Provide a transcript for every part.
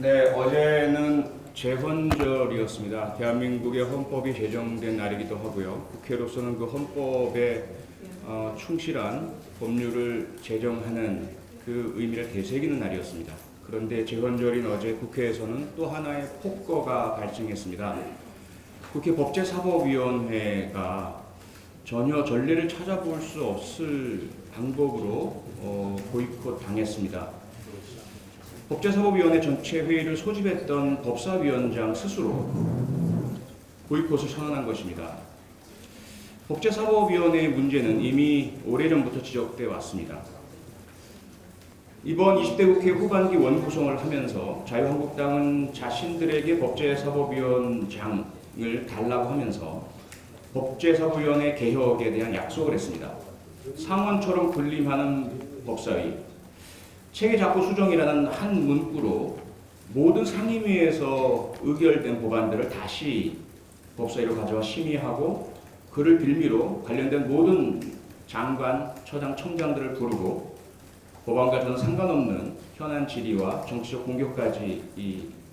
네, 어제는 재헌절이었습니다. 대한민국의 헌법이 제정된 날이기도 하고요. 국회로서는 그 헌법에 충실한 법률을 제정하는 그 의미를 되새기는 날이었습니다. 그런데 재헌절인 어제 국회에서는 또 하나의 폭거가 발생했습니다. 국회 법제사법위원회가 전혀 전례를 찾아볼 수 없을 방법으로 보이콧 당했습니다. 법제사법위원회 전체 회의를 소집했던 법사위원장 스스로 보이콧을 선언한 것입니다. 법제사법위원회의 문제는 이미 오래전부터 지적돼 왔습니다. 이번 20대 국회 후반기 원구성을 하면서 자유한국당은 자신들에게 법제사법위원장을 달라고 하면서 법제사법위원회 개혁에 대한 약속을 했습니다. 상원처럼 군림하는 법사위, 체계작구 수정이라는 한 문구로 모든 상임위에서 의결된 법안들을 다시 법사위로 가져와 심의하고 그를 빌미로 관련된 모든 장관, 처장, 청장들을 부르고 법안과 저는 상관없는 현안 질의와 정치적 공격까지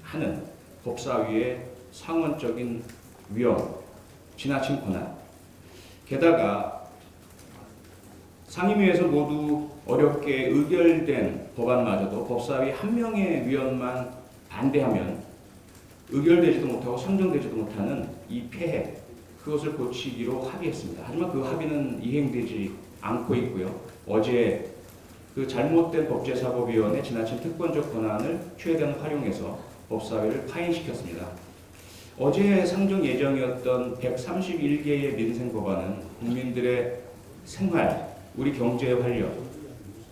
하는 법사위의 상원적인 위험, 지나친 권한, 게다가 상임위에서 모두 어렵게 의결된 법안마저도 법사위 한 명의 위원만 반대하면 의결되지도 못하고 선정되지도 못하는 이 폐해, 그것을 고치기로 합의했습니다. 하지만 그 합의는 이행되지 않고 있고요. 어제 그 잘못된 법제사법위원회 지나친 특권적 권한을 최대한 활용해서 법사위를 파행시켰습니다. 어제 상정 예정이었던 131개의 민생 법안은 국민들의 생활, 우리 경제의 활력,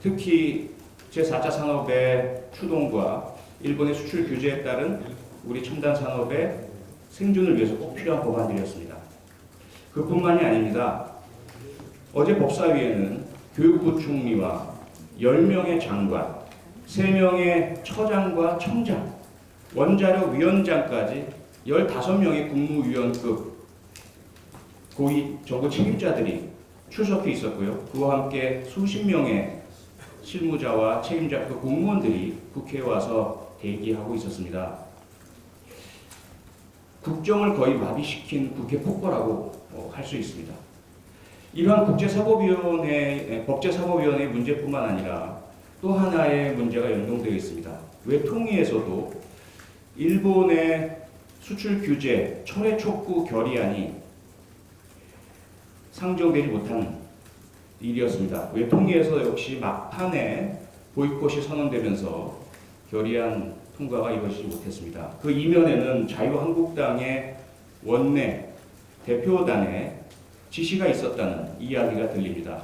특히 제4차 산업의 추동과 일본의 수출 규제에 따른 우리 첨단 산업의 생존을 위해서 꼭 필요한 법안들이었습니다. 그뿐만이 아닙니다. 어제 법사위에는 교육부 총리와 10명의 장관, 3명의 처장과 청장, 원자력 위원장까지 15명의 국무위원급 고위 정부 책임자들이 출석해 있었고요. 그와 함께 수십 명의 실무자와 책임자, 그 공무원들이 국회에 와서 대기하고 있었습니다. 국정을 거의 마비시킨 국회 폭거라고 할 수 있습니다. 이러한 법제사법위원회의 문제뿐만 아니라 또 하나의 문제가 연동되어 있습니다. 외통위에서도 일본의 수출 규제 철회 촉구 결의안이 상정되지 못한 일이었습니다. 외통위에서 역시 막판에 보이콧이 선언되면서 결의안 통과가 이루어지지 못했습니다. 그 이면에는 자유한국당의 원내 대표단의 지시가 있었다는 이야기가 들립니다.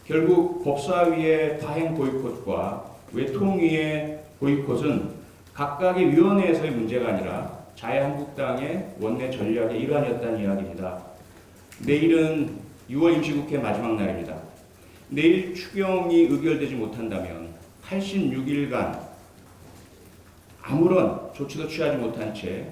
결국 법사위의 파행 보이콧과 외통위의 보이콧은 각각의 위원회에서의 문제가 아니라 자유한국당의 원내 전략의 일환이었다는 이야기입니다. 내일은 6월 임시국회 마지막 날입니다. 내일 추경이 의결되지 못한다면 86일간 아무런 조치도 취하지 못한 채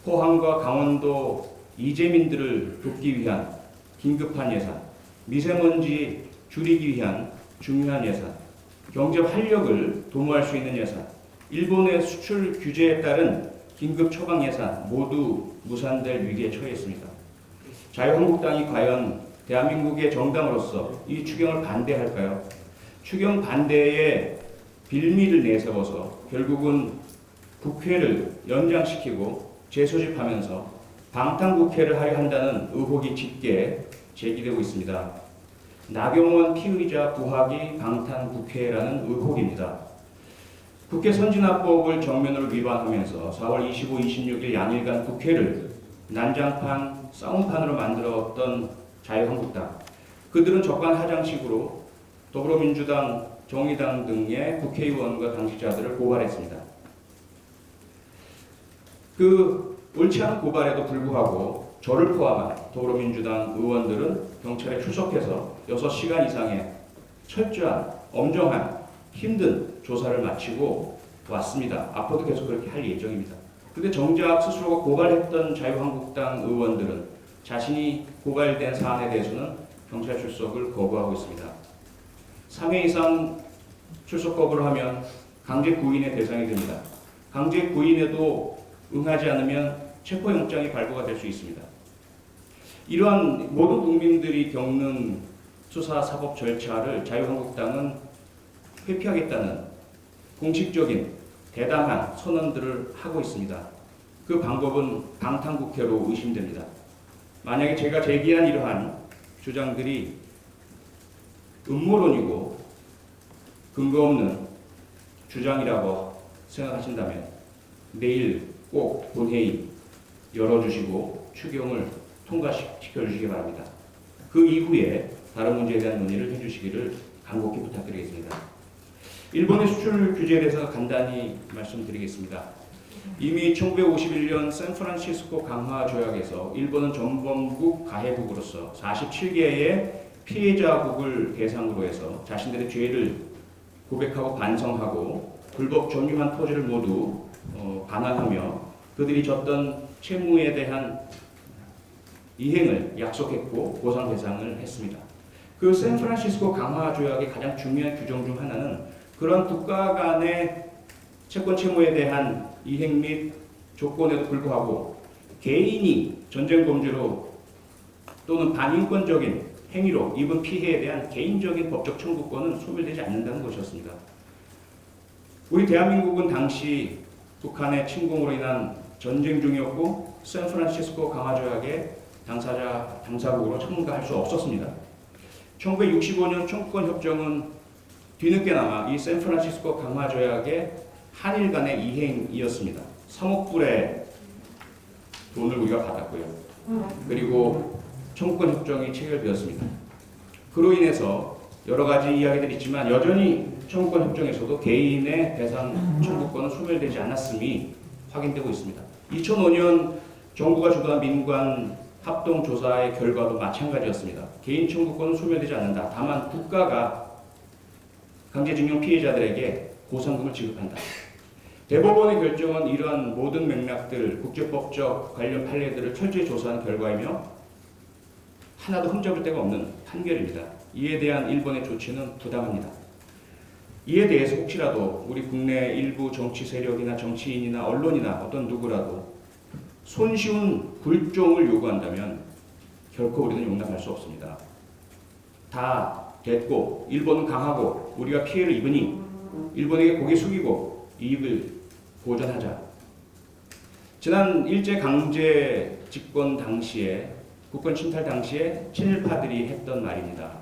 포항과 강원도 이재민들을 돕기 위한 긴급한 예산, 미세먼지 줄이기 위한 중요한 예산, 경제 활력을 도모할 수 있는 예산, 일본의 수출 규제에 따른 긴급 처방 예산 모두 무산될 위기에 처해 있습니다. 자유한국당이 과연 대한민국의 정당으로서 이 추경을 반대할까요? 추경 반대에 빌미를 내세워서 결국은 국회를 연장시키고 재소집하면서 방탄국회를 하려 한다는 의혹이 짙게 제기되고 있습니다. 나경원 피의자 부학이 방탄국회라는 의혹입니다. 국회 선진화법을 정면으로 위반하면서 4월 25, 26일 양일간 국회를 난장판, 싸움판으로 만들었던 자유한국당. 그들은 적반하장식으로 더불어민주당, 정의당 등의 국회의원과 당직자들을 고발했습니다. 그 옳지 않은 고발에도 불구하고 저를 포함한 더불어민주당 의원들은 경찰에 출석해서 6시간 이상의 철저한, 엄정한, 힘든 조사를 마치고 왔습니다. 앞으로도 계속 그렇게 할 예정입니다. 그런데 정작 스스로가 고발했던 자유한국당 의원들은 자신이 고발된 사안에 대해서는 경찰 출석을 거부하고 있습니다. 3회 이상 출석 거부를 하면 강제 구인의 대상이 됩니다. 강제 구인에도 응하지 않으면 체포영장이 발부가 될 수 있습니다. 이러한 모든 국민들이 겪는 수사 사법 절차를 자유한국당은 회피하겠다는 공식적인 대담한 선언들을 하고 있습니다. 그 방법은 방탄국회로 의심됩니다. 만약에 제가 제기한 이러한 주장들이 음모론이고 근거 없는 주장이라고 생각하신다면 내일 꼭 본회의 열어주시고 추경을 통과시켜주시기 바랍니다. 그 이후에 다른 문제에 대한 논의를 해주시기를 간곡히 부탁드리겠습니다. 일본의 수출 규제에 대해서 간단히 말씀드리겠습니다. 이미 1951년 샌프란시스코 강화 조약에서 일본은 전범국 가해국으로서 47개의 피해자국을 대상으로 해서 자신들의 죄를 고백하고 반성하고 불법 점유한 토지를 모두 반환하며 그들이 졌던 채무에 대한 이행을 약속했고 보상 대상을 했습니다. 그 샌프란시스코 강화 조약의 가장 중요한 규정 중 하나는 그런 국가 간의 채권 채무에 대한 이행 및 조건에도 불구하고 개인이 전쟁 범죄로 또는 반인권적인 행위로 입은 피해에 대한 개인적인 법적 청구권은 소멸되지 않는다는 것이었습니다. 우리 대한민국은 당시 북한의 침공으로 인한 전쟁 중이었고 샌프란시스코 강화 조약의 당사국으로 참가할 수 없었습니다. 1965년 청구권협정은 뒤늦게나마 이 샌프란시스코 강화 조약의 한일 간의 이행이었습니다. 3억 불의 돈을 우리가 받았고요. 그리고 청구권협정이 체결되었습니다. 그로 인해서 여러 가지 이야기들이 있지만 여전히 청구권협정에서도 개인의 배상 청구권은 소멸되지 않았음이 확인되고 있습니다. 2005년 정부가 주도한 민관 합동조사의 결과도 마찬가지였습니다. 개인 청구권은 소멸되지 않는다. 다만 국가가 강제징용 피해자들에게 보상금을 지급한다. 대법원의 결정은 이러한 모든 맥락들, 국제법적 관련 판례들을 철저히 조사한 결과이며 하나도 흠잡을 데가 없는 판결입니다. 이에 대한 일본의 조치는 부당합니다. 이에 대해서 혹시라도 우리 국내 일부 정치 세력이나 정치인이나 언론이나 어떤 누구라도 손쉬운 굴종을 요구한다면 결코 우리는 용납할 수 없습니다. 다 됐고 일본은 강하고 우리가 피해를 입으니 일본에게 고개 숙이고 이익을 보전하자. 지난 일제강제 집권 당시에 국권 침탈 당시에 친일파들이 했던 말입니다.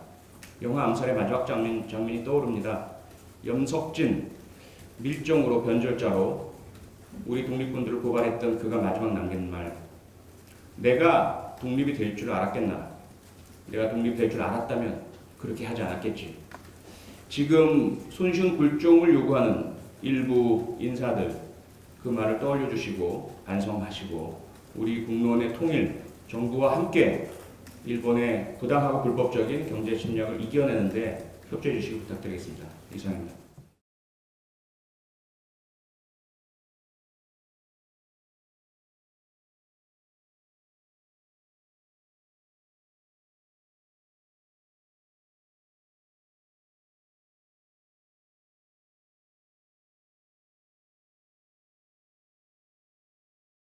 영화 암살의 마지막 장면이 떠오릅니다. 염석진 밀정으로 변절자로 우리 독립군들을 고발했던 그가 마지막 남긴 말. 내가 독립이 될 줄 알았겠나? 내가 독립이 될 줄 알았다면 그렇게 하지 않았겠지. 지금 손쉬운 굴종을 요구하는 일부 인사들 그 말을 떠올려 주시고 반성하시고 우리 국론의 통일, 정부와 함께 일본의 부당하고 불법적인 경제 침략을 이겨내는데 협조해 주시기 부탁드리겠습니다. 이상입니다.